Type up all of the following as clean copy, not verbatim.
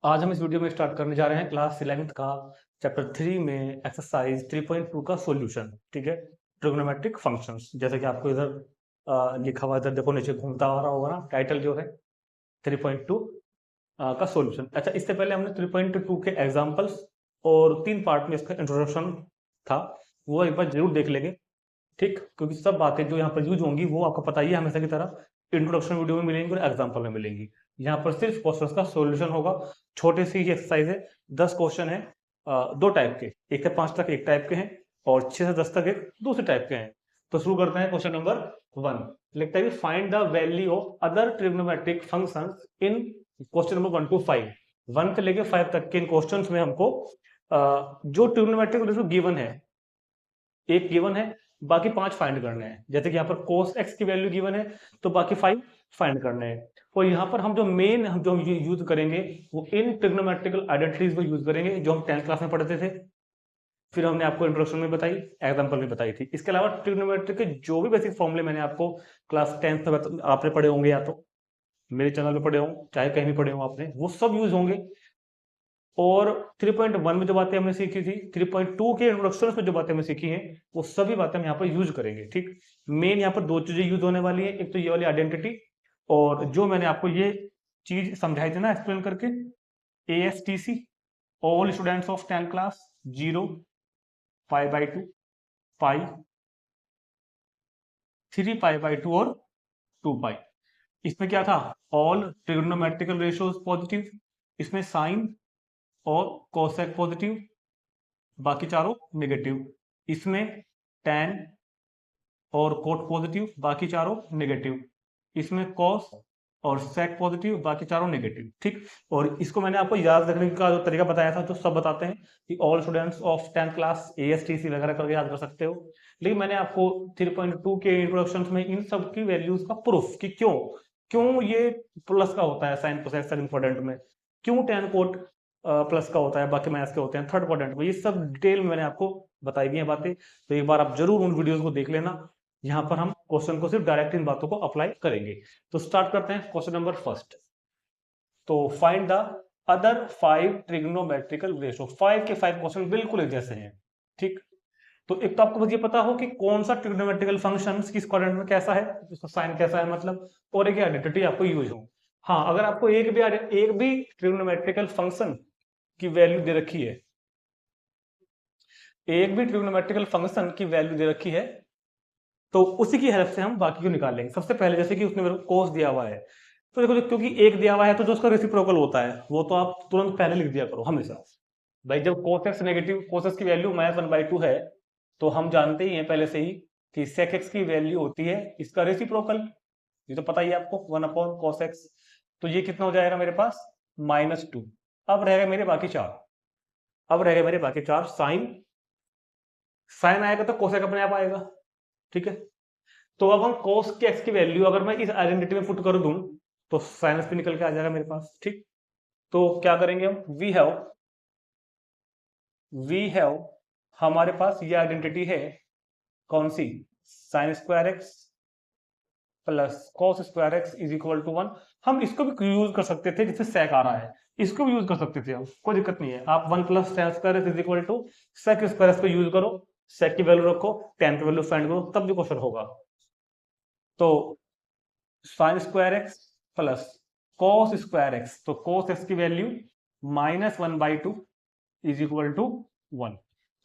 आज हम इस वीडियो में स्टार्ट करने जा रहे हैं क्लास 11th का चैप्टर 3 में एक्सरसाइज 3.2 का सॉल्यूशन। ठीक है, ट्रिग्नोमेट्रिक फंक्शंस। जैसे कि आपको इधर लिखा हुआ, इधर देखो नीचे घूमता आ रहा होगा ना, टाइटल जो है 3.2 का सॉल्यूशन। अच्छा, इससे पहले हमने 3.2 के एग्जांपल्स और 3 पार्ट में इसका इंट्रोडक्शन था, वो एक बार जरूर देख लेंगे। ठीक, क्योंकि सब बातें जो यहाँ पर यूज होंगी वो आपको पता ही है, हमेशा की तरह इंट्रोडक्शन वीडियो में मिलेंगी और एग्जाम्पल में मिलेंगी। यहाँ पर सिर्फ क्वेश्चन का सॉल्यूशन होगा। छोटी सी ही एक्सरसाइज है, 10 क्वेश्चन है, 2 टाइप के, 1 से 5 तक एक टाइप के हैं और 6 से 10 तक एक दूसरे टाइप के हैं। तो शुरू करते हैं। क्वेश्चन नंबर 1 लिखता है find the value of other trigonometric function in question number 1 to 5। 1 से लेके 5 तक के इन क्वेश्चंस में हमको जो ट्रिग्नोमेट्रिक रेशियो गिवन है, एक गिवन है, बाकी 5 फाइंड करने हैं। जैसे कि यहाँ पर cos x की वैल्यू गिवन है, तो बाकी 5 फाइंड करने हैं। और यहाँ पर हम जो मेन हम जो यूज करेंगे वो इन ट्रिग्नोमेट्रिकल आइडेंटिटीज को यूज करेंगे, जो हम 10th क्लास में पढ़ते थे, फिर हमने आपको इंट्रोडक्शन में बताई, एग्जाम्पल में बताई थी। इसके अलावा ट्रिग्नोमेट्रिक के जो भी बेसिक फॉर्मूले मैंने आपको क्लास 10th में आपने पढ़े होंगे, या तो मेरे चैनल पे पढ़े हों, चाहे कहीं भी पढ़े हों आपने, वो सब यूज होंगे। और 3.1 में जो बातें हमने सीखी थी, 3.2 के इंट्रोडक्शन में जो बातें हमने सीखी हैं, वो सभी बातें हम यहाँ पर यूज करेंगे। ठीक, मेन यहाँ पर 2 चीजें यूज होने वाली है, एक तो ये वाली आइडेंटिटी, और जो मैंने आपको ये चीज समझाई थी ना एक्सप्लेन करके, ASTC, all students of 10th class, 0, π/2, पाई, 3π/2 और 2π। इसमें क्या था, ऑल ट्रिग्नोमेट्रिकल रेशियोज पॉजिटिव, इसमें साइन और कोसेक पॉजिटिव, बाकी चारों नेगेटिव। इसमें tan और कोट पॉजिटिव, बाकी चारों नेगेटिव। इसमें कॉस और सेक पॉजिटिव, बाकी चारों नेगेटिव। ठीक, और इसको मैंने आपको याद रखने का जो तरीका बताया था, तो सब बताते हैं कि all students of 10th class, ASTC वगैरह करके याद कर सकते हो। लेकिन मैंने आपको 3.2 के इंट्रोडक्शन में इन सब की वैल्यूज का प्रूफ कि क्यों क्यों ये प्लस का होता है साइन कोसेक सेकंड क्वाड्रेंट में, क्यों tan कोट प्लस का होता है, बाकी माइनस के होते हैं थर्ड क्वाड्रेंट में, ये सब डिटेल में मैंने आपको बताई दी है बातें। तो एक बार आप जरूर उन वीडियोस को देख लेना। यहाँ पर हम क्वेश्चन को सिर्फ डायरेक्ट इन बातों को अप्लाई करेंगे। तो स्टार्ट करते हैं क्वेश्चन नंबर फर्स्ट। तो find the other 5 trigonometrical ratio. 5 के 5 क्वेश्चन बिल्कुल एक जैसे हैं। ठीक, तो एक तो आपको बस ये पता हो कि कौन सा ट्रिग्नोमेट्रिकल फंक्शन किस क्वाड्रेंट में कैसा है, उसका साइन कैसा है, मतलब, और एक आइडेंटिटी आपको यूज हो। हाँ, अगर आपको एक भी ट्रिग्नोमेट्रिकल फंक्शन की वैल्यू दे रखी है, एक भी ट्रिग्नोमेट्रिकल फंक्शन की वैल्यू दे रखी है, तो उसी की हेल्प से हम बाकी को निकाल लेंगे। सबसे पहले जैसे कि उसने मेरे को कोस दिया हुआ है, तो देखो क्योंकि एक दिया हुआ है तो जो उसका रेसिप्रोकल होता है वो तो आप तुरंत पहले लिख दिया करो हमेशा। भाई जब cos x negative, cos x की वैल्यू -1/2 है, तो हम जानते ही हैं पहले से ही कि sec x की वैल्यू होती है इसका रेसिप्रोकल। ये तो पता ही है आपको, 1/cos x। तो ये कितना हो जाएगा मेरे पास, -2। अब रहेगा मेरे बाकी 4, साइन, साइन आएगा तो कोसेक अपने आप आएगा। ठीक है, तो अब हम cos के x की वैल्यू अगर मैं इस आइडेंटिटी में पुट कर दूं, तो साइनस भी निकल के आ जाएगा मेरे पास। ठीक, तो क्या करेंगे हम, वी हैव हमारे पास ये आइडेंटिटी है, कौन सी, sine square x plus cos square x is equal to 1। हम इसको भी यूज कर सकते थे, जिससे सेक आ रहा है, इसको भी यूज कर सकते थे हम, कोई दिक्कत नहीं है। आप 1 plus sine square x is equal to sec square x को यूज करो, सेक की वैल्यू रखो, tan की वैल्यू फाइंड करो, तब भी क्वेश्चन होगा। तो sine square x plus cos square x, तो कॉस एक्स की वैल्यू -1/2 इज इक्वल टू 1।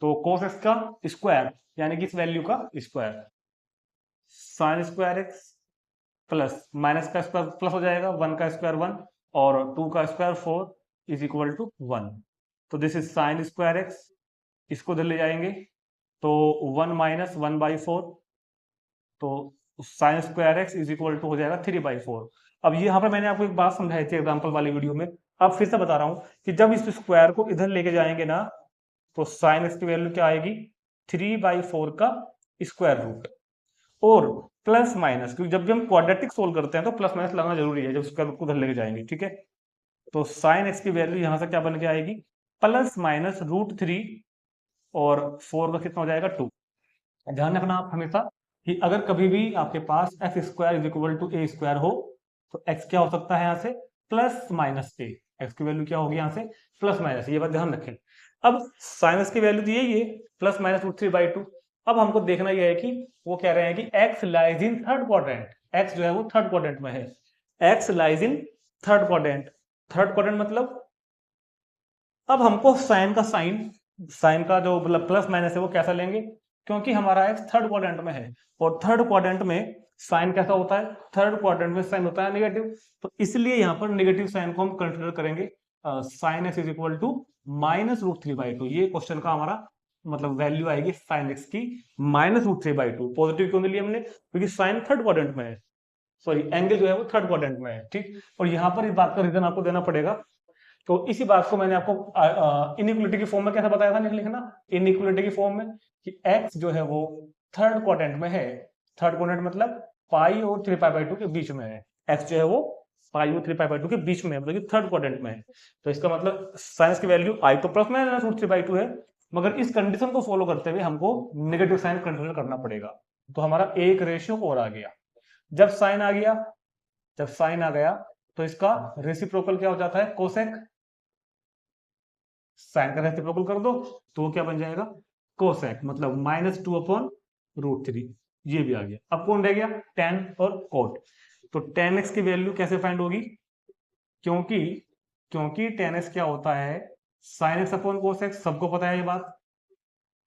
तो cos x का स्क्वायर यानी कि इस वैल्यू का square, sign square x plus minus का स्क्वायर प्लस हो जाएगा, 1 का स्क्वायर 1 और 2 का स्क्वायर 4 इज इक्वल टू 1। तो this is sine square x, इसको इधर ले जाएंगे तो 1 - 1/4, तो sine square x is equal to हो जाएगा 3/4। अब यहाँ पर मैंने आपको एक बात समझाई थी एग्जाम्पल वाली वीडियो में, अब फिर से बता रहा हूँ कि जब इस स्क्वायर को इधर लेके जाएंगे ना, तो साइन एक्स की वैल्यू क्या आएगी, 3/4 का स्क्वायर रूट। और प्लस माइनस, क्योंकि जब भी हम क्वाड्रेटिक सोल्व करते हैं तो प्लस माइनस लगाना जरूरी है जब स्क्वायर रूट को उधर लेके जाएंगे। ठीक है, तो साइन एक्स की वैल्यू यहां से क्या बन के आएगी, +√3 और 4 का कितना हो जाएगा, 2। ध्यान रखना आप हमेशा कि अगर कभी भी आपके पास x² = a² हो, तो x क्या हो सकता है यहाँ से, +-a। एक्स की वैल्यू क्या होगी यहाँ से प्लस माइनस, ये बात ध्यान रखें। अब साइन एक्स की वैल्यू तो यही है plus minus root three by two. अब हमको देखना यह है कि वो कह रहे हैं कि x lies in third quadrant, x जो है वो थर्ड क्वाड्रेंट में है, x lies in third quadrant. Third quadrant मतलब अब हमको साइन का साइन का जो मतलब प्लस माइनस है वो कैसा लेंगे, क्योंकि हमारा एक्स थर्ड क्वाड्रेंट में है और थर्ड क्वाड्रेंट में साइन कैसा होता है, थर्ड क्वाड्रेंट में साइन होता है नेगेटिव, तो इसलिए यहाँ पर नेगेटिव साइन को हम कंसिडर करेंगे। Sine x is equal to minus root three by two, ये क्वेश्चन का हमारा मतलब वैल्यू आएगी साइन एक्स की minus root three by two. Positive क्यों लिए हमने, क्योंकि साइन थर्ड क्वाड्रेंट में है, सॉरी एंगल जो है वो थर्ड क्वाड्रेंट में है, ठीक। और यहाँ पर इस बात का रीजन आपको देना पड़ेगा, तो इसी बात को मैंने आपको इनइक्वलिटी की फॉर्म में कैसे बताया था लिखना, इनइक्वलिटी की फॉर्म में कि x जो है वो थर्ड क्वाड्रेंट में है, थर्ड क्वाड्रेंट मतलब पाई और थ्री पाई बाई टू के बीच में है, x जो है वो पाई और थ्री पाई बाई टू के बीच में है, मतलब कि थर्ड क्वाड्रेंट में है। तो इसका मतलब साइंस की वैल्यू आई तो plus minus root three by two है, मगर इस कंडीशन को फॉलो करते हुए हमको नेगेटिव साइन कंसिडर करना पड़ेगा। तो हमारा एक रेशियो और आ गया। जब साइन आ गया, जब साइन आ गया तो इसका रेसिप्रोकल क्या हो जाता है, कोसेक। साइन का रेसिप्रोकल कर दो तो वो क्या बन जाएगा, कोसेक, मतलब minus two upon root three, ये भी आ गया। अब कौन रह गया, टेन और कोट। तो टेन एक्स की वैल्यू कैसे फाइंड होगी, क्योंकि क्योंकि टेन एक्स क्या होता है, sine x upon cos x, सबको पता है ये बात।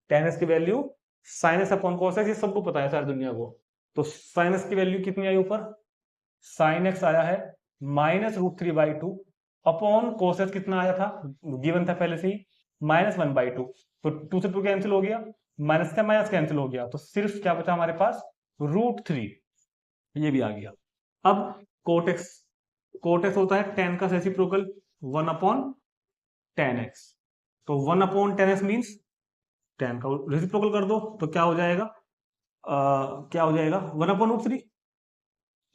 टेन एक्स की value sine x upon cos x, ये सबको पता है सारी दुनिया को। तो साइन एक्स की वैल्यू कितनी आई ऊपर, साइन एक्स आया है minus root three by two upon cos कितना आया था, गिवन था पहले से ही, माइनस वन बाई टू। तो टू से टू कैंसिल हो गया, माइनस का माइनस कैंसिल हो गया, तो सिर्फ क्या बचा हमारे पास, रूट थ्री, ये भी आ गया। अब कोटेक्स, कोटेक्स होता है टेन का reciprocal, one upon tan x. तो one upon tan x means tan का रेसिप्रोकल कर दो तो क्या हो जाएगा, क्या हो जाएगा, वन अपॉन रूट थ्री,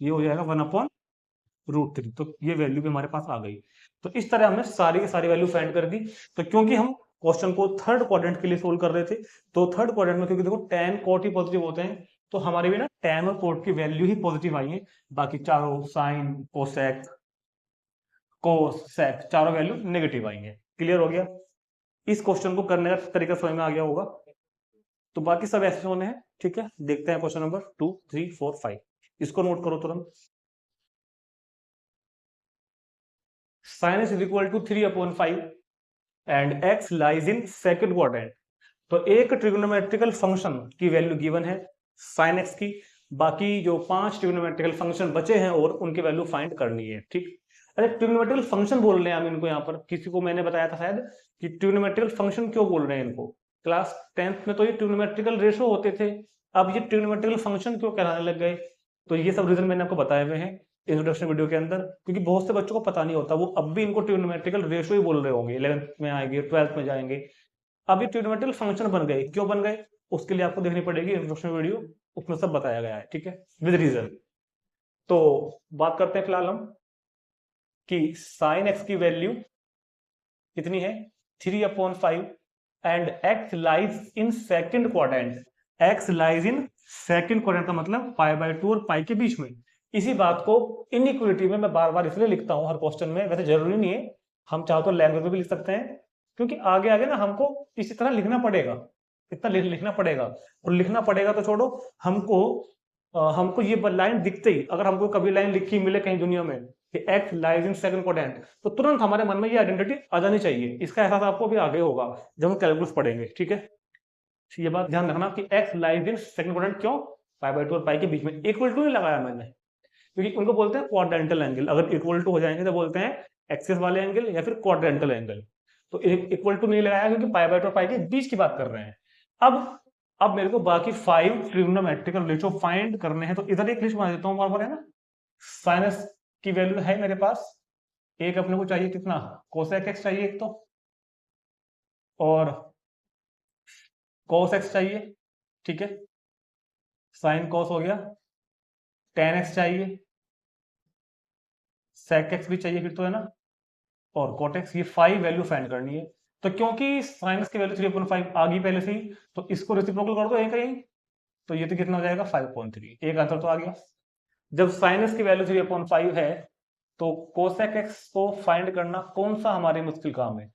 ये हो जाएगा वन अपॉन रूट थ्री। तो ये वैल्यू भी हमारे पास आ गई। तो इस तरह हमने सारी की सारी वैल्यू फाइंड कर दी। तो क्योंकि हम क्वेश्चन को थर्ड क्वाड्रेंट के लिए सोल्व कर रहे थे, तो थर्ड क्वाड्रेंट में क्योंकि देखो टेन कोट ही पॉजिटिव होते हैं, तो हमारे भी ना टेन और कोट की वैल्यू ही पॉजिटिव आई है, बाकी चारों साइन कोसेक कोसेक चारों वैल्यू नेगेटिव आई है। क्लियर हो गया, इस क्वेश्चन को करने का तरीका समझ में आ गया होगा। तो बाकी सब ऐसे होने हैं, ठीक है। देखते हैं क्वेश्चन नंबर 2 3 4 5, इसको नोट करो तुरंत। sin is equal to 3/5 and x lies in second quadrant. तो एक ट्रिग्नोमेट्रिकल फंक्शन की वैल्यू गिवन है sin x की, बाकी जो 5 ट्रिग्नोमेट्रिकल फंक्शन बचे हैं और उनकी वैल्यू फाइंड करनी है, ठीक। अरे ट्रिग्नोमेट्रिकल फंक्शन बोल रहे हैं हम इनको, यहाँ पर किसी को मैंने बताया था शायद कि ट्रिग्नोमेट्रिकल फंक्शन क्यों बोल रहे हैं इनको, क्लास 10th में तो ये ट्रिग्नोमेट्रिकल रेशो होते थे, अब ये ट्रिग्नोमेट्रिकल फंक्शन क्यों कहलाने लग गए। तो ये सब रीजन मैंने आपको बताए हुए हैं इंट्रोडक्शन वीडियो के अंदर, क्योंकि बहुत से बच्चों को पता नहीं होता, वो अब भी इनको ट्रिग्नोमेट्रिकल रेशो ही बोल रहे होंगे, 11th में आएंगे 12th में जाएंगे। अब ये ट्रिग्नोमेट्रिकल फंक्शन बन गए, क्यों बन गए, उसके लिए आपको देखनी पड़ेगी इंट्रोडक्शन वीडियो, उसमें सब बताया गया है, ठीक है, विद रीजन। तो बात करते हैं फिलहाल हम कि साइन एक्स की वैल्यू कितनी है, 3/5 and x lies in second quadrant. X lies in second quadrant का मतलब पाई बाय 2 और पाई के बीच में। इसी बात को इनइक्वलिटी में मैं बार बार इसलिए लिखता हूं हर क्वेश्चन में, वैसे जरूरी नहीं है, हम चाहो तो लैंग्वेज में भी लिख सकते हैं, क्योंकि आगे आगे ना हमको इसी तरह लिखना पड़ेगा, इतना लिखना पड़ेगा। और लिखना पड़ेगा तो छोड़ो, हमको ये लाइन दिखते ही, अगर हमको कभी लाइन लिखी मिले कहीं दुनिया में कि x lies in second quadrant, तो तुरंत हमारे मन में ये आइडेंटिटी आ जानी चाहिए। इसका एहसास आपको भी आगे होगा जब हम कैलकुलस पढ़ेंगे, ठीक है। ये बात ध्यान रखना कि x lies in second quadrant, क्यों, पाई बाय 2 और पाई के बीच में। इक्वल टू नहीं लगाया मैंने, क्योंकि उनको बोलते हैं क्वाड्रेंटल एंगल, अगर इक्वल टू हो जाएंगे तो बोलते हैं एक्सिस वाले एंगल या फिर क्वाड्रेंटल एंगल। तो इक्वल टू नहीं लगाया क्योंकि पाई बाय 2 और पाई के बीच की बात कर रहे हैं। अब मेरे को बाकी 5 ट्रिग्नोमेट्रिकल रेशो फाइंड करने हैं, तो इधर एक लिस्ट बना देता हूं बराबर, है ना। साइनस की वैल्यू है मेरे पास, एक अपने को चाहिए कितना, कोसेक एक्स चाहिए एक तो, और कॉस एक्स चाहिए, ठीक है, साइन कॉस हो गया, टेन एक्स चाहिए, सेक एक्स भी चाहिए फिर तो, है ना, और कॉट एक्स। ये 5 वैल्यू फाइंड करनी है। तो क्योंकि साइनस की वैल्यू 3/5 आ गई पहले से ही, तो इसको रेसिप्रोकल कर दो कहीं, तो ये तो कितना हो जाएगा 5.3, एक आंसर तो आ गया। जब साइनस की वैल्यू 3/5 है तो कोसेक एक्स को फाइंड करना कौन सा हमारे मुश्किल काम है?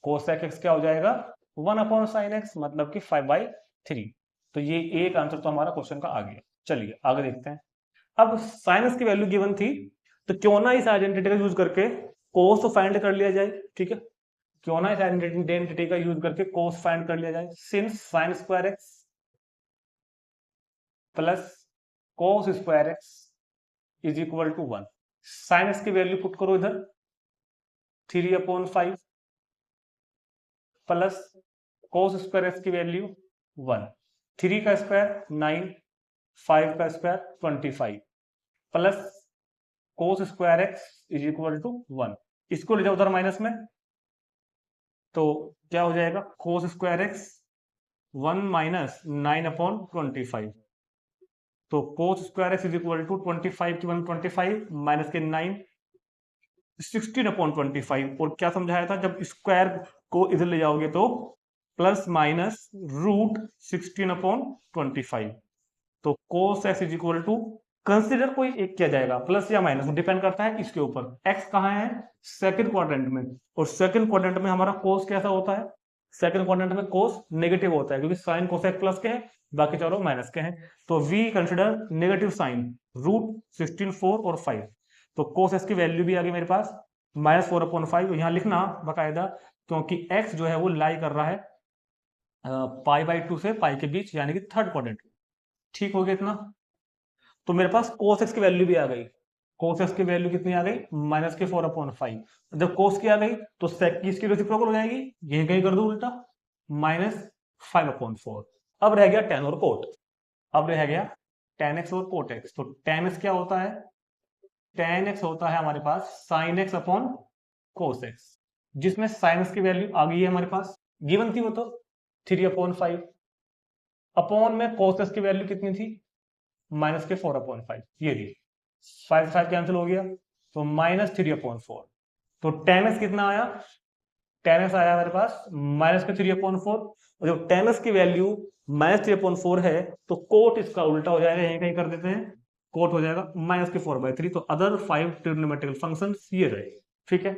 कोसेक एक्स क्या हो जाएगा? 1/sin x, मतलब कि 5/3। तो ये एक आंसर तो हमारा क्वेश्चन का आ गया। चलिए आगे देखते हैं। अब साइन एक्स की वैल्यू गिवन थी, तो क्यों ना इस आइडेंटिटी का यूज करके कोस तो फाइंड कर लिया जाए। ठीक है, क्यों ना इस आइडेंटिटी का यूज करके कोस फाइंड कर लिया जाए। Since sine square x plus cos square x is equal to 1। Sine x की वैल्यू पुट करो इधर, 3/5 प्लस कोस स्क्वायर एक्स की वैल्यू 1। 3 का स्क्वायर 9, 5 का square 25 plus cos square x is equal to 1। इसको ले जाओ उधर माइनस में, तो क्या हो जाएगा? Cos square x 1 minus 9/25। तो cos square x is equal to 25 की 1 25 माइनस के 9 16/25। और क्या समझाया था, जब स्क्वायर को इधर ले जाओगे तो प्लस माइनस रूट 16/25। तो cos x is equal to, consider कोई एक किया जाएगा प्लस या माइनस, डिपेंड करता है इसके ऊपर। एक्स कहाँ है? सेकंड क्वाड्रेंट में, और सेकंड क्वाड्रेंट में हमारा कोस कैसा होता है? सेकंड क्वाड्रेंट में कोस नेगेटिव होता है, क्योंकि साइन कोसेक प्लस के हैं, बाकी चारों माइनस के हैं। तो we consider negative sign, root 16, 4 और 5। तो कोस एक्स की वैल्यू भी आ गई मेरे पास -4/5। यहाँ लिखना बाकायदा, क्योंकि एक्स जो है वो लाई कर रहा है π/2 से पाई के बीच, यानी कि थर्ड क्वाड्रेंट। ठीक हो गया इतना? तो मेरे पास cos x की वैल्यू भी आ गई। cos x की वैल्यू कितनी आ गई? -4/5। जब cos की आ गई तो sec की इसकी रेसिप्रोकल हो जाएगी, यही कहीं कर दो उल्टा, -5/4। अब रह गया tan और cot। अब रह गया tan x और cot x। तो tan x क्या होता है? tan x होता है हमारे पास sin x/cos x, जिसमें sin x की वैल्यू आ गई है हमारे पास, गिवन थी वो तो 3/5। अपॉन में cos x की वैल्यू कितनी थी? -4/5। ये दी 5 कैंसिल हो गया, तो -3/4। तो tan x कितना आया? tan x आया मेरे पास -3/4। और जब tan x की वैल्यू -3/4 है, तो कोट इसका उल्टा हो जाएगा, यहीं कहीं कर देते हैं, कोट हो जाएगा -4/3। तो अदर 5 ट्रिग्नोमेट्रिकल फंक्शंस ये रहे। ठीक है,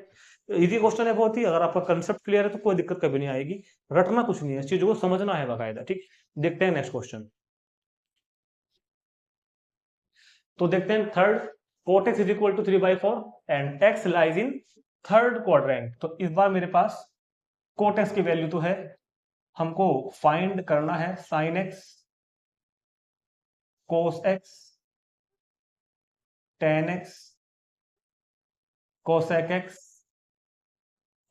इजी क्वेश्चन है बहुत ही। अगर आपका कंसेप्ट क्लियर है तो कोई दिक्कत कभी नहीं आएगी। रटना कुछ नहीं है, इस चीजों को समझना है बाकायदा। ठीक, देखते हैं नेक्स्ट क्वेश्चन। तो देखते हैं third, cot x is equal to 3/4 and x lies in third quadrant. तो इस बार मेरे पास कोट एक्स की वैल्यू तो है, हमको फाइंड करना है sine x, cos x, tan x, cosec x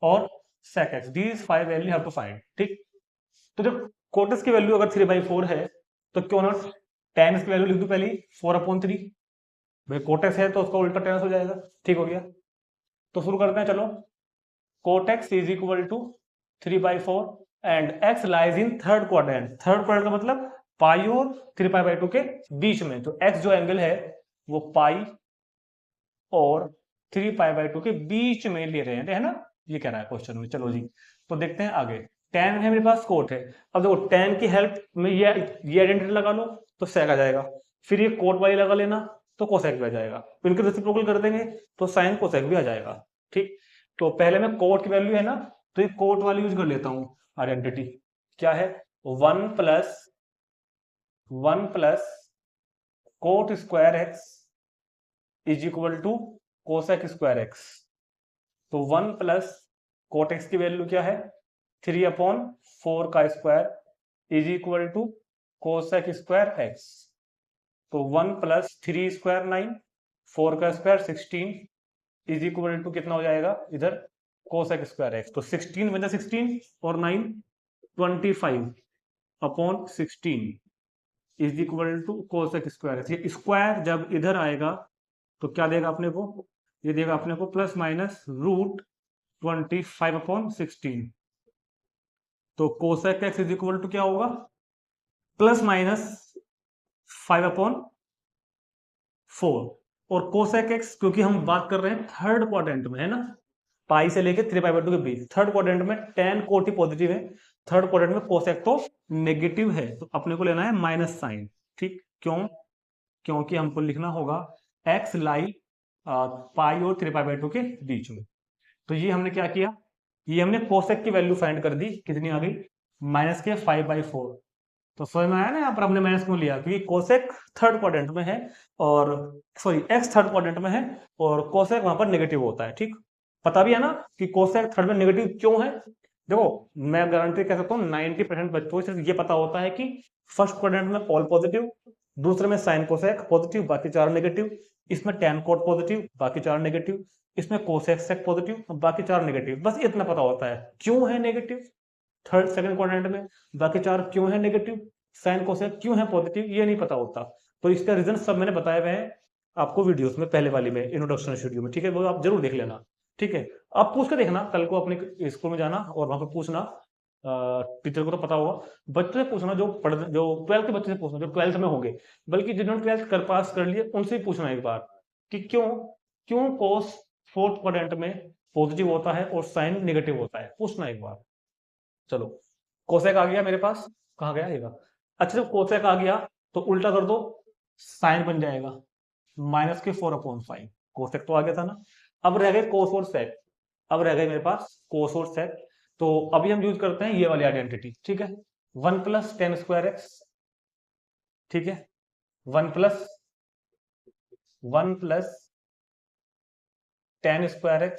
और sec x. These 5 value have to find. ठीक, तो जब कोट एक्स की वैल्यू अगर 3/4 है, तो क्यों ना टेन एक्स की वैल्यू लिख दू पहले 4/3। भाई कोटेक्स है तो उसका उल्टा टेन हो जाएगा। ठीक हो गया, तो शुरू करते हैं। चलो, cot x is equal to 3/4 and x lies in third quadrant. Third quadrant का मतलब पाई और 3π/2 के बीच में। तो एक्स जो एंगल है वो पाई और 3π/2 के बीच में ले रहे हैं, है ना? ये कह रहा है क्वेश्चन में। चलो जी, तो देखते हैं आगे। टेन है मेरे पास, कोट है। अब देखो टेन की हेल्प में ये आइडेंटिटी लगा लो तो सेक आ जाएगा, फिर ये कोट वाली लगा लेना तो कोसेक भी आ जाएगा, इनके रेसिप्रोकल कर देंगे तो साइन कोसेक भी आ जाएगा। ठीक, तो पहले मैं कोट की वैल्यू है ना, तो ये कोट वाली यूज कर लेता हूं आइडेंटिटी। क्या है? 1 plus cot square x is equal to cosec square x. तो 1 प्लस कोट एक्स की वैल्यू क्या है? 3/4 का square is equal to cosec square x. तो 1 प्लस 3 स्क्वायर 9, 4 का स्क्वायर 16 इज इक्वल टू कितना हो जाएगा इधर? Cosec square x. तो 16 में 16 और 9 25/16 is equal to cosec square x. ये स्क्वायर जब इधर आएगा तो क्या देगा अपने को? ये देगा अपने को प्लस माइनस रूट 25/16। तो cosec x is equal to क्या होगा? Plus minus 5/4। और कोसेक एक्स, क्योंकि हम बात कर रहे हैं थर्ड क्वाड्रेंट में, है ना, पाई से लेके 3π/2 के बीच। थर्ड क्वाड्रेंट में टेन कोट ही पॉजिटिव है, थर्ड क्वाड्रेंट में कोसेक तो नेगेटिव है, तो अपने को लेना है माइनस साइन। ठीक, क्यों? क्योंकि हमको लिखना होगा एक्स लाई पाई और 3π/2 के बीच में। तो ये हमने क्या किया, ये हमने कोसेक की वैल्यू फाइंड कर दी, कितनी आ गई, -5/4। तो समझ में आया ना, यहाँ पर हमने माइनस क्यों लिया, क्योंकि कोसेक थर्ड क्वाड्रेंट में है, और सॉरी एक्स थर्ड क्वाड्रेंट में है, और कोसेक वहां पर नेगेटिव होता है। ठीक, पता भी है ना कि कोसेक थर्ड में नेगेटिव क्यों है। देखो, मैं गारंटी कह सकता हूँ 90% बच्चों को सिर्फ ये पता होता है कि फर्स्ट क्वाड्रेंट में ऑल पॉजिटिव, दूसरे में साइन कोसेक पॉजिटिव, बाकी चार नेगेटिव, इसमें टैन कोट पॉजिटिव, बाकी चार नेगेटिव, इसमें कोसेक सेक पॉजिटिव, बाकी चार नेगेटिव, बस इतना पता होता है क्यों है नेगेटिव थर्ड सेकंड क्वाड्रेंट में, बाकी चार क्यों है नेगेटिव, साइन कोसेक क्यों है पॉजिटिव, ये नहीं पता होता। तो इसका रीजन सब मैंने बताए हुए हैं आपको वीडियोस में, पहले वाली में, इंट्रोडक्शन वीडियो में, ठीक है, वो आप जरूर देख लेना। ठीक है, आप पूछ के देखना, कल को अपने स्कूल में जाना और वहां पर पूछना, टीचर को तो पता होगा, बच्चों से पूछना, जो 12th के बच्चे से पूछना, जो 12th में होंगे, बल्कि जिन्होंने 12th कर पास कर लिए उनसे ही पूछना एक बार कि क्यों क्यों कोस फोर्थ क्वाड्रेंट में पॉजिटिव होता है और साइन नेगेटिव होता है, पूछना एक बार। चलो, कोसेक आ गया मेरे पास, कहाँ गया ये, अच्छा जब कोसेक आ गया तो उल्टा कर दो, साइन बन जाएगा -4/5। कोसेक तो आ गया था ना, अब रह गए कोस और सेक, अब रह गए मेरे पास कोस और सेक। तो अभी हम यूज करते हैं ये वाली आइडेंटिटी, ठीक है, 1 + tan²x, ठीक है, 1 + tan²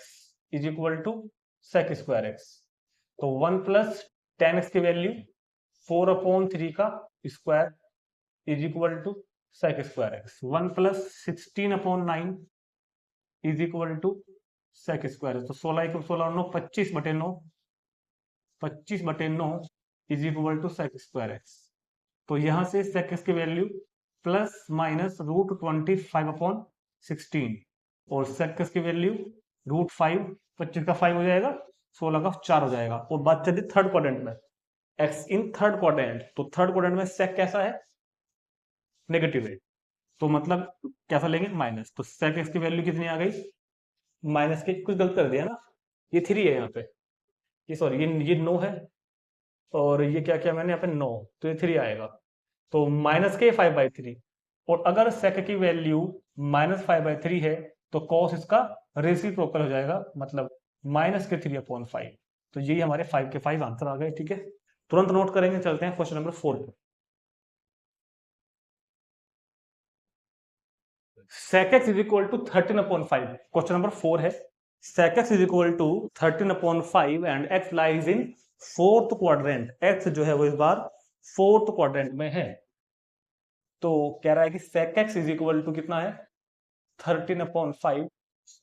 is equal to sec²x। तो 1 + tan x की वैल्यू 4/3 का square is equal to sec²x, 1 + 16/9 is equal to sec²। तो 16 × 16 9, 25/9, 25/9 इज इक्वल टू sec²x। तो यहां से sec x की वैल्यू ±√25/16, और sec x की वैल्यू √5, 25 का 5 हो जाएगा, 16 का 4 हो जाएगा। और बात चली थर्ड क्वाड्रेंट में, x इन थर्ड क्वाड्रेंट, तो थर्ड क्वाड्रेंट में sec कैसा है, नेगेटिव है, तो मतलब कैसा लेंगे, माइनस। तो sec x की वैल्यू कितनी आ गई, माइनस के, कुछ गलत कर दिया ना, ये 3 है यहाँ पे, ये सॉरी ये 9 है, और ये क्या किया मैंने यहाँ पे 9, तो ये 3 आएगा, तो -5/3। और अगर sec की वैल्यू -5/3 है तो cos इसका रेसिप्रोकल हो जाएगा, मतलब -3/5। तो यही हमारे 5 के 5 आंसर आ गए। ठीक है, तुरंत नोट करेंगे, चलते हैं क्वेश्चन नंबर 4 पे। sec x is equal to 13/5, question number 4 है। sec x is equal to 13/5 and x lies in fourth quadrant, x जो है वो इस बार फोर्थ क्वाड्रेंट में है। तो कह रहा है कि sec x is equal to कितना है, 13/5।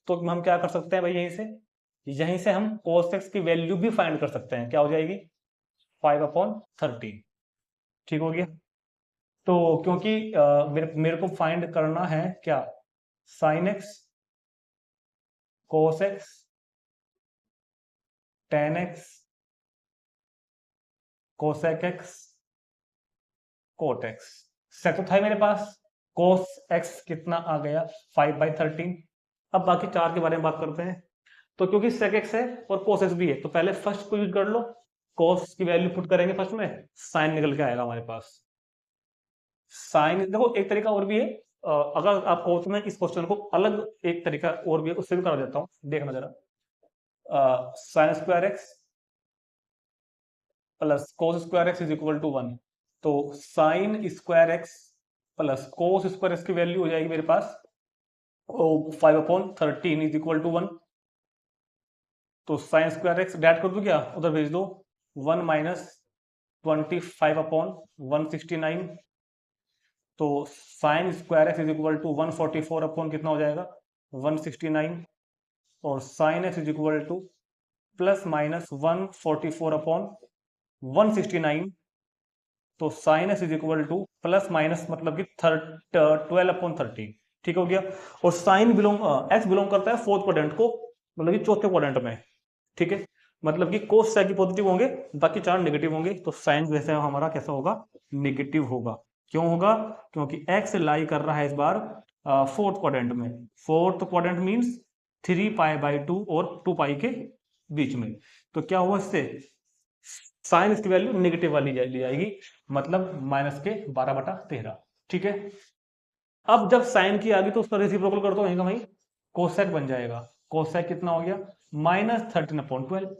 तो हम क्या कर सकते हैं भाई, यहीं से हम cos x की वैल्यू भी फाइंड कर सकते हैं, क्या हो जाएगी, 5/13। ठीक हो गया। तो क्योंकि मेरे को फाइंड करना है क्या, sin x, cos x, tan x, cosec x, cot x। sec तो था ही मेरे पास, cos x कितना आ गया, 5/13। अब बाकी चार के बारे में बात करते हैं। तो क्योंकि sec x है और cos x भी है, तो पहले फर्स्ट को यूज कर लो, cos की वैल्यू पुट करेंगे फर्स्ट में, sin निकल के आएगा हमारे पास। sin, देखो एक तरीका और भी है, अगर आप कहो तो मैं इस क्वेश्चन को अलग एक तरीका और भी है, उससे भी करा देता हूँ, देखना जरा। sin² x plus cos² x is equal to 1। तो sin² x plus cos² x की वैल्यू हो जाएगी मेरे पास 5/13 इज इक्वल टू 1। तो sin² x डैट कर दो, क्या उधर भेज दो, 1 - 25/169। तो sin² x is equal to 144 कितना हो जाएगा, 169। और sin x is equal to ±144/169। तो sin x is equal to plus minus मतलब कि 12/13। ठीक हो गया। और साइन x बिलोंग करता है फोर्थ क्वाड्रेंट को, मतलब कि चौथे क्वाड्रेंट में। ठीक है, मतलब कि कोस की पॉजिटिव होंगे, बाकी चार नेगेटिव होंगे, तो साइन जो है हमारा कैसा होगा, नेगेटिव होगा। क्यों होगा, क्योंकि x लाई कर रहा है इस बार फोर्थ क्वाड्रेंट में। फोर्थ क्वाड्रेंट मींस 3π/2 और 2π के बीच में। तो क्या हुआ इससे, साइन इसकी वैल्यू नेगेटिव वाली ली जाएगी, मतलब -12/13। ठीक है, अब जब साइन की आ गई तो उसका रेसिप्रोकल कर दो भाई, कोसेक बन जाएगा। कोसेक कितना हो गया, -13/12।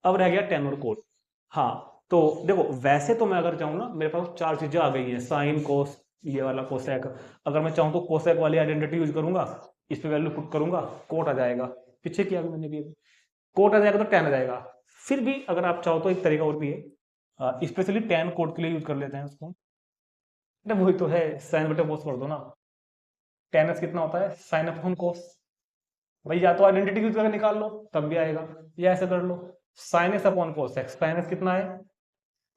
अब रह गया टेन और कोट। हाँ, तो देखो वैसे तो मैं अगर चाहूँ ना, मेरे पास चार चीजें आ गई हैं, साइन कोस ये वाला कोसेक। अगर मैं चाहूँ तो कोसेक वाली आइडेंटिटी यूज करूंगा, इस पे वैल्यू पुट करूंगा, कोट आ जाएगा। पीछे किया मैंने भी, कोट आ जाएगा तो टेन आ जाएगा। फिर भी अगर आप चाहो तो एक तरीका और भी है, स्पेशली टेन कोट के लिए यूज कर लेते हैं उसको। अरे वही तो है, साइन बटे कोस कर दो ना। टेन एस कितना होता है, साइन अपॉन कोस। भाई या तो आइडेंटिटी यूज करके निकाल लो तब भी आएगा, या ऐसे कर लो, sine s upon cos x. Sine s कितना है,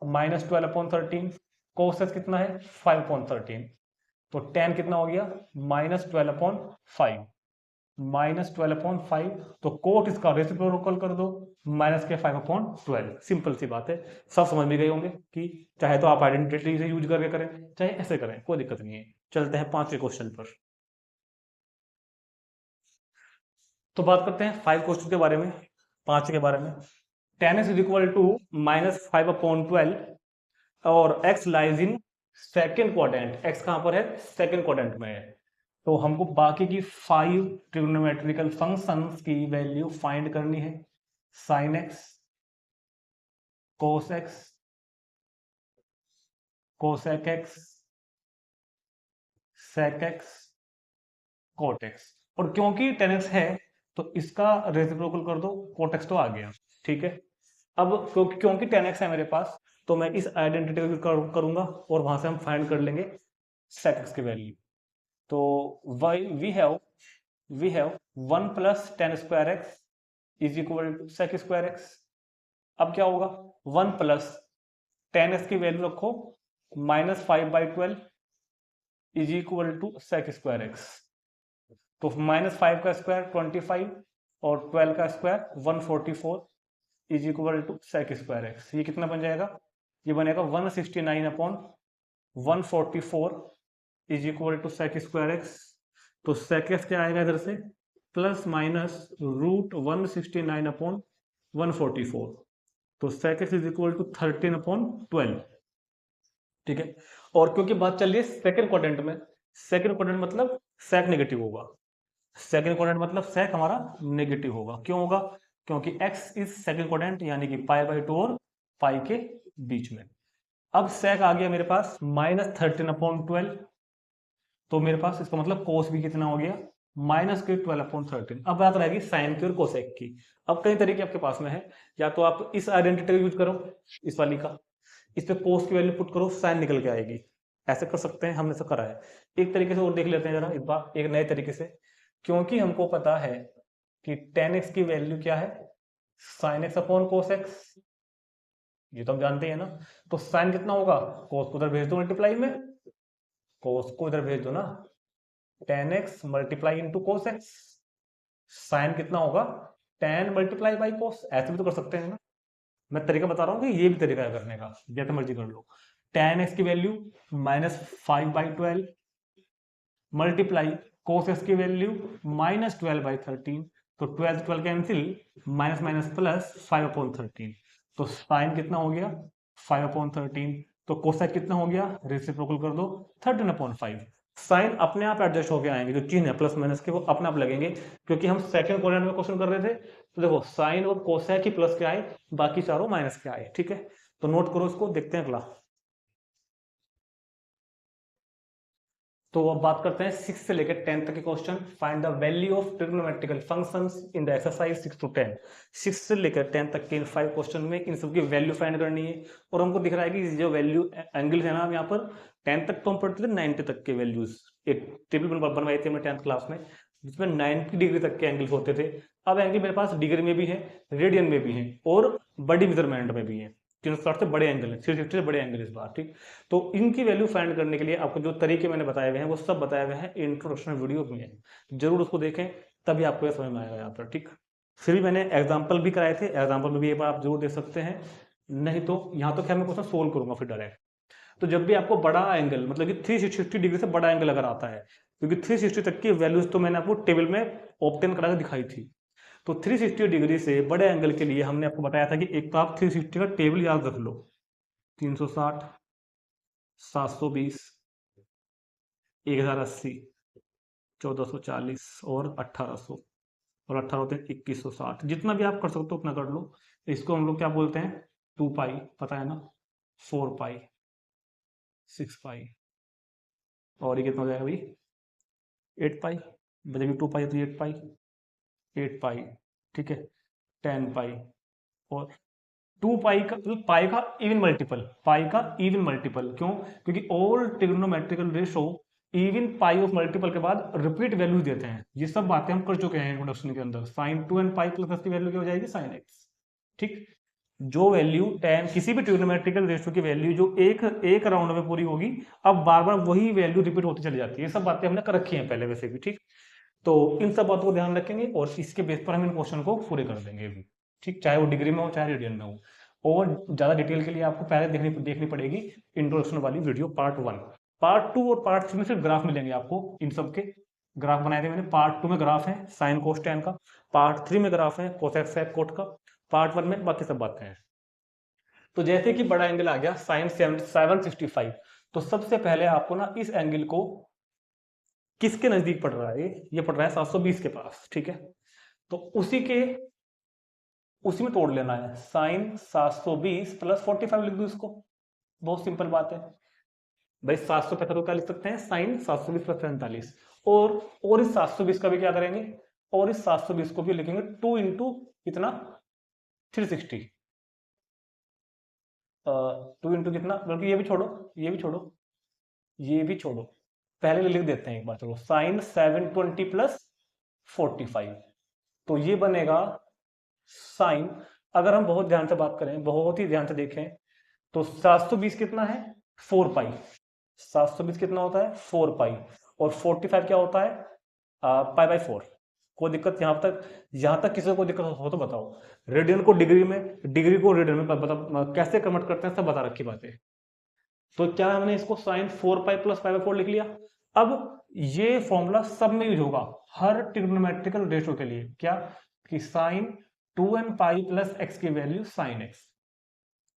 -12/13। कोस एस कितना है, 5/13। तो टेन कितना हो गया, -12/5। -12/5, तो कोट इसका रेसिप्रोकल कर दो, -5/12। सिंपल सी बात है, सब समझ भी गए होंगे कि चाहे तो आप आइडेंटिटी से यूज करके करें, चाहे ऐसे करें, कोई दिक्कत नहीं है। चलते हैं पांचवें क्वेश्चन पर। तो बात करते हैं फाइव क्वेश्चन के बारे में, पांच के बारे में। टेन इज इक्वल टू -5/12 और x lies in second quadrant. X कहां पर है, सेकेंड क्वाड्रेंट में है। तो हमको बाकी की फाइव ट्रिग्नोमेट्रिकल फंक्शंस की वैल्यू फाइंड करनी है। Sine x, cos x, cosec x, sec x, cot x. और क्योंकि टेन एक्स है तो इसका रेसिप्रोकल कर दो, कोट एक्स तो आ गया, ठीक है। अब क्योंकि टेन एक्स है मेरे पास, तो मैं इस आइडेंटिटी को करूंगा और वहां से हम फाइंड कर लेंगे सेक एक्स की वैल्यू। तो we have 1 + tan² is equal to sec square x. अब क्या होगा, 1 + tan x की वैल्यू रखो, -5/12 is equal to sec square x. तो -5 का स्क्वायर 25 और 12 का square 144 is equal to sec square x. ये कितना बन जाएगा, ये बनेगा 169/144 is equal to sec square x. तो सेक एक्स क्या आएगा इधर से, ±√169/144। तो sec x is equal to 13/12, ठीक है। और क्योंकि बात चल रही है सेकंड क्वाड्रेंट में, सेकंड क्वाड्रेंट मतलब सेक नेगेटिव होगा। सेकंड क्वाड्रेंट मतलब सेक हमारा नेगेटिव होगा। क्यों होगा, क्योंकि x इज सेकंड क्वाड्रेंट, यानी कि π/2 और पाई के बीच में। अब सेक आ गया मेरे पास -13/12, तो मेरे पास इसका मतलब कोस भी कितना हो गया, -12/13। अब बात रहेगी साइन की और कोसेक की। अब कई तरीके आपके पास में है, या तो आप इस आइडेंटिटी यूज करो, इस वाली का, इस पे कोस की वैल्यू पुट करो, साइन निकल के आएगी। ऐसे कर सकते हैं, हमने ऐसा करा है। एक तरीके से और देख लेते हैं जरा इस बार, एक नए तरीके से। क्योंकि हमको पता है कि tan x की वैल्यू क्या है, sin x upon cos x, ये तो हम जानते हैं ना। तो साइन कितना होगा, cos को उधर भेज दो मल्टीप्लाई में, cos को इधर भेज दो ना, tan x multiply into cos x। Sine कितना होगा, tan मल्टीप्लाई बाई cos। ऐसे भी तो कर सकते हैं ना, मैं तरीका बता रहा हूँ कि ये भी तरीका है करने का, जैसे मर्जी कर लो। tan x की वैल्यू -5/12 मल्टीप्लाई cos x की वैल्यू -12/13। तो 12 12 कैंसिल, माइनस माइनस प्लस 5/13। तो साइन कितना हो गया, 5/13। तो कोसेक कितना हो गया, रेसिप्रोकल कर दो, 13/5। साइन अपने आप एडजस्ट होके आएंगे, जो चिन्ह है प्लस माइनस के वो अपने आप लगेंगे, क्योंकि हम सेकंड क्वाड्रेंट में क्वेश्चन कर रहे थे। तो देखो साइन और कोसेक ही प्लस के आए, बाकी चारों माइनस के आए, ठीक है। तो नोट करो इसको, देखते हैं अगला। तो अब बात करते हैं 6 से लेकर 10 तक के question. Find the value of trigonometrical functions in the exercise 6 to 10। 6 से लेकर 10 तक के इन 5 क्वेश्चन में इन सबकी वैल्यू फाइंड करनी है। और हमको दिख रहा है कि जो वैल्यू एंगल है ना, यहाँ पर 10 तक तो हम पढ़ते थे 90 तक के वैल्यूज, एक टेबल बनवाई थी हमने 10th क्लास में, जिसमें 90 डिग्री तक के एंगल्स होते थे। अब एंगल मेरे पास डिग्री में भी है, रेडियन में भी है, और बड़ी मेजरमेंट में भी है। 360 से बड़े एंगल है, 360 से बड़े एंगल इस बार, ठीक। तो इनकी वैल्यू फाइंड करने के लिए आपको जो तरीके मैंने बताए हुए हैं वो सब बताए हुए हैं इंट्रोडक्शन वीडियो में, जरूर उसको देखें, तभी आपको यह समझ में आएगा यहाँ पर, ठीक। फिर भी मैंने एग्जाम्पल भी कराए थे, एग्जाम्पल में भी एक बार आप जरूर देख सकते हैं। नहीं तो यहाँ तो खैर मैं क्वेश्चन सोल्व करूंगा फिर डायरेक्ट। तो जब भी आपको बड़ा एंगल, मतलब कि 360 डिग्री से बड़ा एंगल अगर आता है, क्योंकि 360 तक की वैल्यूज तो मैंने आपको टेबल में ऑब्टेन करा के दिखाई थी। तो 360 डिग्री से बड़े एंगल के लिए हमने आपको बताया था कि एक तो आप 360 का टेबल याद रख लो, 360, 720, 1080, 1440 और 1800 और 18 होते हैं 2160। जितना भी आप कर सकते हो उतना कर लो। इसको हम लोग क्या बोलते हैं, 2 पाई, पता है ना, 4 पाई, 6 पाई, और ये कितना हो जाएगा भाई, 8 पाई। जब 2 पाई है तो 8 पाई, 8 पाई, ठीक है, 10 पाई। और 2 पाई का मतलब पाई का इवन मल्टीपल, पाई का इवन मल्टीपल क्यों, क्योंकि all trigonometrical ratio even pi of multiple के बाद रिपीट वैल्यूज देते हैं। ये सब बातें हम कर चुके हैं इंट्रोडक्शन के अंदर। साइन 2 एंड पाई प्लस की वैल्यू क्या हो जाएगी, साइन एक्स। ठीक, जो वैल्यू टेन किसी भी ट्रिग्नोमेट्रिकल रेशो की वैल्यू जो एक एक राउंड में पूरी होगी, अब बार बार वही वैल्यू रिपीट होती चली जाती है। ये सब बातें हमने कर रखी हैं पहले वैसे भी। ठीक, तो इन सब बातों को ध्यान रखेंगे और इसके बेस पर हम इन क्वेश्चन को पूरे कर देंगे भी। ठीक, चाहे वो डिग्री में हो चाहे रेडियन में हो। और ज्यादा डिटेल के लिए आपको पहले देखनी पड़ेगी इंट्रोडक्शन वाली वीडियो पार्ट 1। पार्ट 2 और पार्ट 3 में सिर्फ ग्राफ मिलेंगे आपको। इन सब के ग्राफ बनाए थे मैंने। पार्ट 2 में ग्राफ है साइन कोस टेन का, पार्ट 3 में ग्राफ है कोसेक सेक कोट का, पार्ट 1 में बाकी सब बातें हैं। तो जैसे कि बड़ा एंगल आ गया साइन 765, तो सबसे पहले आपको ना इस एंगल को किसके नजदीक पड़ रहा है, ये पड़ रहा है 720 के पास। ठीक है, तो उसी में तोड़ लेना है। साइन 720 प्लस 45 लिख दो इसको, बहुत सिंपल बात है भाई। 765 को क्या लिख सकते हैं, साइन 720 प्लस 45। और इस 720 का भी क्या करेंगे, और इस 720 को भी लिखेंगे 2 इंटू कितना, 360। 2 इंटू कितना, बल्कि ये भी छोड़ो, ये भी छोड़ो, ये भी छोड़ो, पहले लिख देते हैं एक बार। चलो, साइन 720 प्लस 45, तो ये बनेगा साइन, अगर हम बहुत ध्यान से बात करें, बहुत ही ध्यान से देखें, तो 720 कितना है, 4 पाई। 720 कितना होता है, 4 पाई, और 45 क्या होता है, पाई बाई 4। कोई दिक्कत यहां तक किसी को दिक्कत हो तो बताओ। रेडियन को डिग्री में, डिग्री को रेडियन में कैसे कन्वर्ट करते हैं सब बता रखी बातें। तो क्या हमने इसको sine 4 pi plus pi by 4 लिख लिया। अब ये फॉर्मूला सब में यूज होगा हर ट्रिग्नोमेट्रिकल रेशो के लिए। क्या कि sine 2n pi plus x की वैल्यू साइन एक्स।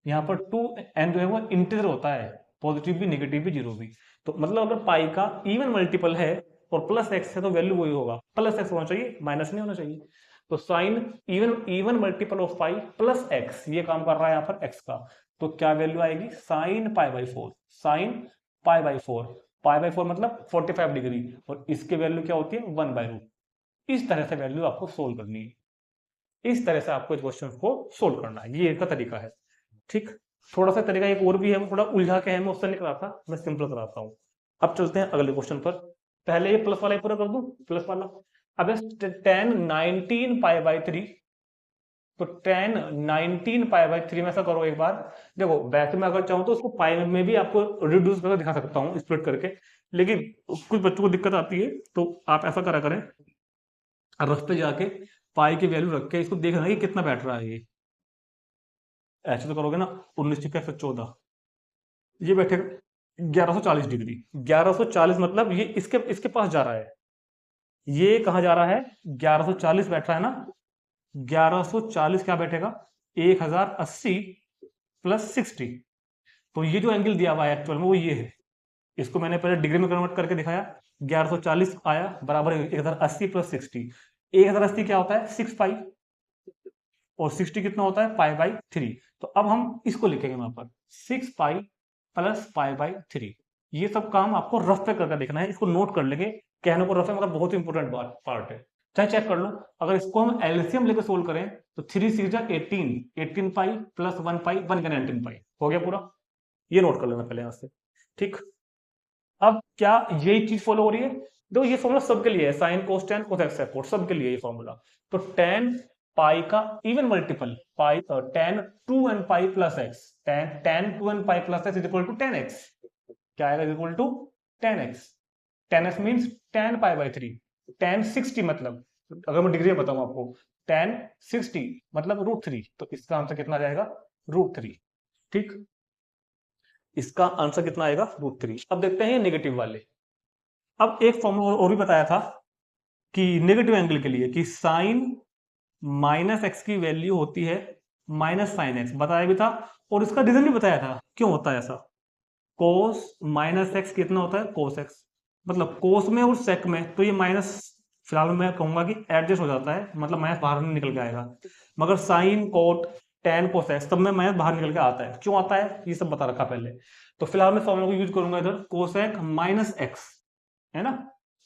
यहाँ पर 2n जो है वो इंटीजर होता है, पॉजिटिव भी नेगेटिव भी जीरो भी। तो मतलब अगर पाई का इवन मल्टीपल है और प्लस एक्स है तो वैल्यू वही होगा, प्लस एक्स होना चाहिए, माइनस नहीं होना चाहिए। तो sine even multiple of pi plus x, ये काम कर रहा है यहाँ पर एक्स का, तो क्या वैल्यू आएगी, sine pi by 4। Sine pi by 4, pi by 4 मतलब 45 डिग्री, और इसकी वैल्यू क्या होती है, 1/रूट। इस तरह से वैल्यू आपको सोल्व करनी है, इस तरह से आपको इस क्वेश्चन को सोल्व करना है, ये इसका तरीका है। ठीक, थोड़ा सा तरीका एक और भी है, वो थोड़ा उलझा के है, मैं उससे नहीं कराता, मैं सिंपल कराता हूँ। अब चलते हैं अगले क्वेश्चन पर। पहले ये प्लस वाला पूरा कर दूं, प्लस वाला। अब tan 19 पाई बाई 3, तो tan 19 पाई बाई 3 में ऐसा करो एक बार। देखो वैसे मैं अगर चाहूँ तो उसको पाई में भी आपको रिड्यूस करके दिखा सकता हूँ, स्प्लिट करके, लेकिन कुछ बच्चों को दिक्कत आती है, तो आप ऐसा करा करें, रफ पे जाके पाई की वैल्यू रख के इसको देखना कि कितना बैठ रहा है ये। ऐसे तो करोगे ना, 19 × 14, ये बैठेगा 1140 डिग्री। 1140 मतलब ये इसके इसके पास जा रहा है, ये कहाँ जा रहा है, 1140 बैठ रहा है ना। 1140 क्या बैठेगा, 1080 प्लस 60। तो ये जो एंगल दिया हुआ है एक्चुअल में वो ये है, इसको मैंने पहले डिग्री में कन्वर्ट करके दिखाया। 1140 आया बराबर 1080 प्लस 60। 1080 क्या होता है, 6 पाई, और 60 कितना होता है, पाई बाई 3। तो अब हम इसको लिखेंगे वहां पर 6 पाई प्लस पाई बाई 3। ये सब काम आपको रफ पे करके देखना है, इसको नोट कर लेंगे। कहने को रफ है मगर बहुत इंपॉर्टेंट पार्ट है, चाहे चेक कर लो। अगर इसको हम एलसीएम लेकर सोल्व करें तो 3 6 जा 18, 18 पाई प्लस 1 पाई बन गया 19 पाई, हो गया पूरा। ये नोट कर लेना पहले यहां से। ठीक, अब क्या यही चीज फॉलो हो रही है, देखो ये फॉर्मूला सबके लिए है, sine cos tan cosec sec cot सबके लिए ये फॉर्मूला। तो टेन पाई का even multiple pi, tan 2n pi plus x, tan 2n pi plus x is equal to 10x। क्या आएगा, equal to 10x। 10x means 10 pi by 3। 10 60 मतलब, अगर मैं डिग्री में बताऊं आपको, 10 60 मतलब √3, तो इसका आंसर कितना जाएगा, √3। ठीक, इसका आंसर कितना आएगा, √3। अब देखते हैं नेगेटिव वाले। अब एक फॉर्मूला और भी बताया था कि नेगेटिव एंगल के लिए कि साइन माइनस एक्स की वैल्यू होती है माइनस साइन एक्स, बताया भी था, और इसका रीजन भी बताया था क्यों होता है ऐसा। कोस माइनस एक्स कितना होता है, कोस एक्स, मतलब कोस में और सेक में तो ये माइनस फिलहाल मैं कहूंगा कि एडजस्ट हो जाता है, मतलब माइनस बाहर नहीं निकल के आएगा। मगर साइन कोट टेन कोसेक सब में माइनस बाहर निकल के आता है। क्यों आता है ये सब बता रखा पहले। तो फिलहाल मैं फॉर्मूला को यूज करूंगा इधर, कोसेक माइनस एक्स, है ना।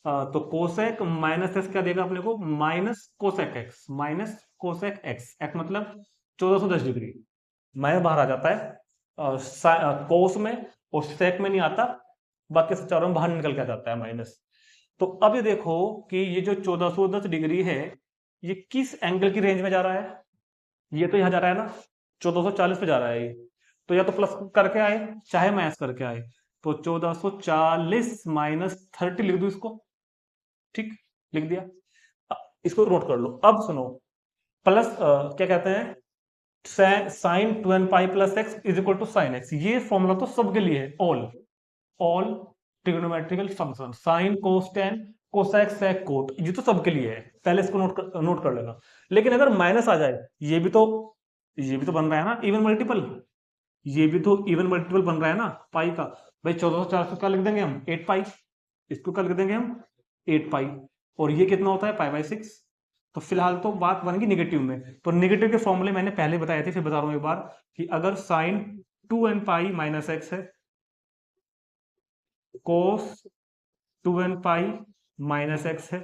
तो कोसेक माइनस एक्स क्या देगा अपने को, minus cosec x, minus cosec x, x मतलब 1410 डिग्री, माइनस बाहर आ जाता है कोस में, और सेक में नहीं आता, बाकी सब चारों में बाहर निकल के आ जाता है माइनस। तो अब ये देखो कि ये जो 1410 डिग्री है ये किस एंगल की रेंज में जा रहा है, ये तो यहाँ जा रहा है ना 1440 पे जा रहा है ये, तो या तो प्लस करके आए चाहे माइनस करके आए, तो 1440 माइनस 30 लिख दू इसको, ठीक, लिख दिया। इसको नोट कर लो। अब सुनो, प्लस क्या कहते हैं, sine 2n pi plus x is equal to sine x, ये फॉर्मूला तो सबके लिए है, all trigonometrical function, sine cos tan cosec sec cot, ये तो सबके लिए है, पहले इसको नोट कर लेना। लेकिन अगर माइनस आ जाए, ये भी तो बन रहा है ना इवन मल्टीपल, ये भी तो इवन मल्टीपल बन रहा है ना पाई का। भाई 1440 का लिख देंगे हम 8 पाई, इसको क्या लिख देंगे हम 8 पाई, और ये कितना होता है पाई/6। तो फिलहाल तो बात बनेगी निगेटिव में, तो निगेटिव के फॉर्मूले मैंने पहले बताए थे, फिर बता रहा हूं एक बार, कि अगर sign 2n pi minus x है, कोस 2n पाई माइनस एक्स है,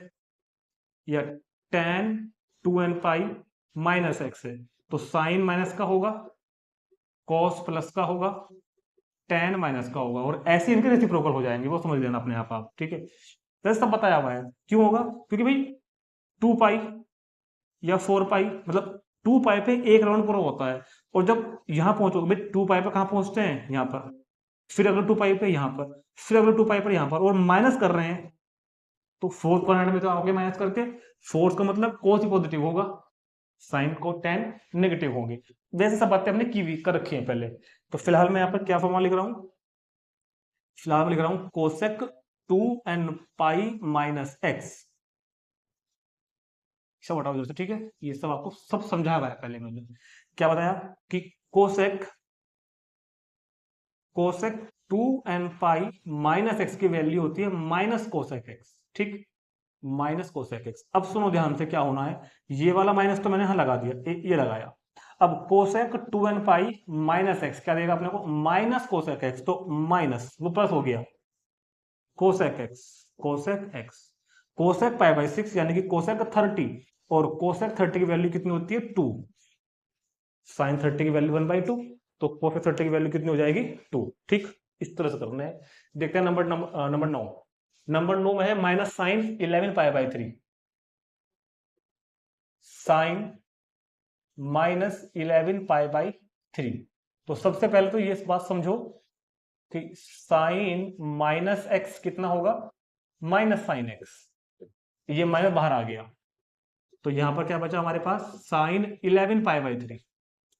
या tan 2n pi minus x है, तो साइन माइनस का होगा, कॉस प्लस का होगा, tan माइनस का होगा, और ऐसे इनके रेसिप्रोकल हो जाएंगे, वो समझ लेना अपने आप, ठीक है। तो सब बताया हुआ है। क्यों होगा, क्योंकि भाई 2 पाई या 4 पाई, मतलब 2 पाई पे एक राउंड पूरा होता है, और जब यहां पहुंचोगे भाई 2 पाई पे कहां पहुंचते हैं, यहाँ पर, फिर अगले 2 पाई पे यहाँ पर, फिर अगले 2 पाई पर यहाँ पर, और माइनस कर रहे हैं, तो फोर्थ क्वाड्रेंट में तो आओगे माइनस करके, फोर्थ का मतलब कोस ही पॉजिटिव होगा, साइन को टेन नेगेटिव होंगे। वैसे सब बातें हमने की कर रखी है पहले। तो फिलहाल मैं यहाँ पर क्या फॉर्मूला लिख रहा हूँ, फिलहाल मैं लिख रहा हूँ cosec 2n pi minus x, सब हटाओ इधर से, ठीक है। ये सब आपको सब समझाया हुआ है पहले मैंने, क्या बताया कि cosec cosec 2n pi minus x की वैल्यू होती है माइनस कोसेक एक्स, ठीक, माइनस कोसेक एक्स। अब सुनो ध्यान से क्या होना है, ये वाला माइनस तो मैंने यहां लगा दिया, ये लगाया। अब cosec 2n pi minus x क्या देगा अपने को, माइनस कोसेक एक्स, तो माइनस वो प्लस हो गया, cosec x, cosec x, cosec पाई/6 यानी कि कोसेक 30, और कोसेक 30 की वैल्यू कितनी होती है 2, साइन 30 की वैल्यू 1/2, तो कोसेक 30 की वैल्यू कितनी हो जाएगी 2, ठीक। इस तरह से करना है। देखते हैं नंबर 9, नंबर 9 में है माइनस साइन 11 पाई/3, साइन माइनस 11 पाई/3। तो सबसे पहले तो ये बात समझो कि साइन माइनस एक्स कितना होगा, माइनस साइन एक्स, ये माइनस बाहर आ गया, तो यहां पर क्या बचा हमारे पास, साइन 11 पाई/3,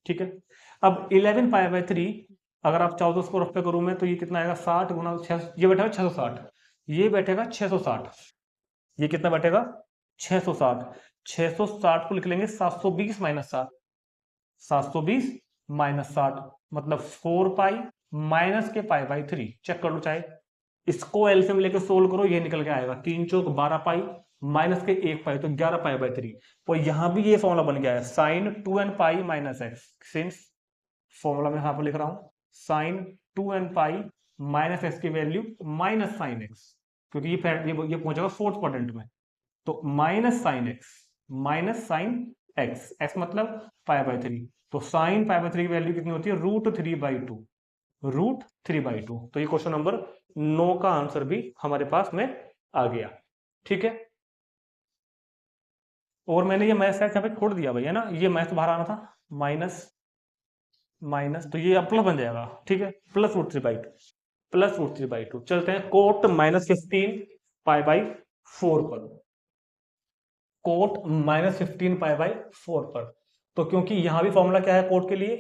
ठीक है। अब 11 पाई/3 अगर आप चाहो तो उसको रफ पे करूं मैं, तो ये कितना आएगा 60 गुना 6, ये बैठेगा 660, ये बैठेगा 660, ये कितना बैठेगा 660, 660 को लिख लेंगे 720 माइनस 60, 720 माइनस 60 मतलब 4 पाई माइनस के पाई/3, चेक कर लो चाहे, इसको एलसीएम लेके सोल्व करो, ये निकल के आएगा 3 चौक 12 पाई माइनस के 1 पाई, तो 11 पाई/3। और यहां भी ये फॉर्मूला बन गया है, sine 2n pi minus x, since formula में यहां पर लिख रहा हूं sine 2n pi minus x की वैल्यू माइनस साइन एक्स, क्योंकि ये पहुंचेगा फोर्थ क्वाड्रेंट में, तो minus sine x, minus sine x, x मतलब पाई/3, तो साइन पाई/3 की वैल्यू कितनी होती है √3/2, √3/2। तो ये क्वेश्चन नंबर 9 का आंसर भी हमारे पास में आ गया, ठीक है। और मैंने ये मैथ यहाँ पे छोड़ दिया भाई, है ना, ये मैथ बाहर आना था, माइनस माइनस, तो ये अब प्लस बन जाएगा, ठीक है, प्लस √3/2, प्लस √3/2। चलते हैं कोट -15 पाई/4 पर, कोट -15 पाई/4 पर। तो क्योंकि यहां भी फॉर्मूला क्या है कोट के लिए,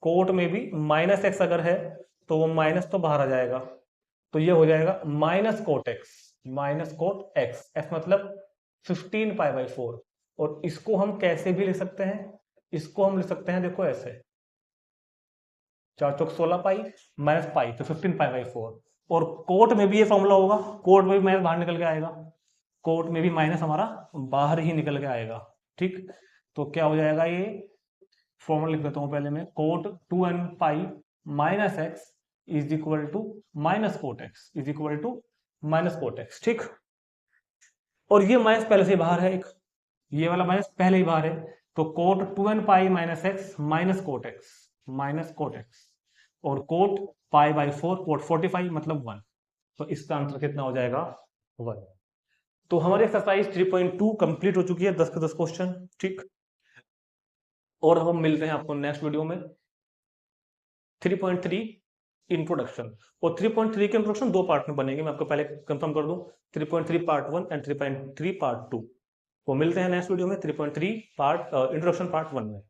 कोट में भी माइनस एक्स अगर है तो वो माइनस तो बाहर आ जाएगा, तो ये हो जाएगा minus cot x, minus cot x, x मतलब 15 पाई/4। और इसको हम कैसे भी लिख सकते हैं, इसको हम लिख सकते हैं देखो ऐसे, 4 चौक 16 पाई माइनस पाई, तो 15 पाई/4, और कोट में भी ये फॉर्मूला होगा, कोट में भी माइनस बाहर निकल के आएगा, कोट में भी माइनस हमारा बाहर ही निकल के आएगा। ठीक, तो क्या हो जाएगा, ये फॉर्मूला लिख देता हूं पहले मैं, cot 2n pi minus x is equal to minus cot x is equal to minus cot x. ठीक, और ये माइनस पहले से बाहर है, एक ये वाला माइनस पहले ही बाहर है, तो cot 2n pi minus x minus cot x और कोट पाई बाई 4 कोट 45 मतलब 1, तो इसका आंसर कितना हो जाएगा 1। तो हमारी एक्सरसाइज 3.2 कंप्लीट हो चुकी है, 10 के 10 क्वेश्चन। ठीक, और हम मिलते हैं आपको नेक्स्ट वीडियो में 3.3 इंट्रोडक्शन। और 3.3 के इंट्रोडक्शन 2 पार्ट में बनेंगे, मैं आपको पहले कंफर्म कर दूं, 3.3 पार्ट 1 एंड 3.3 पार्ट 2। वो मिलते हैं नेक्स्ट वीडियो में 3.3 पार्ट इंट्रोडक्शन पार्ट 1 में।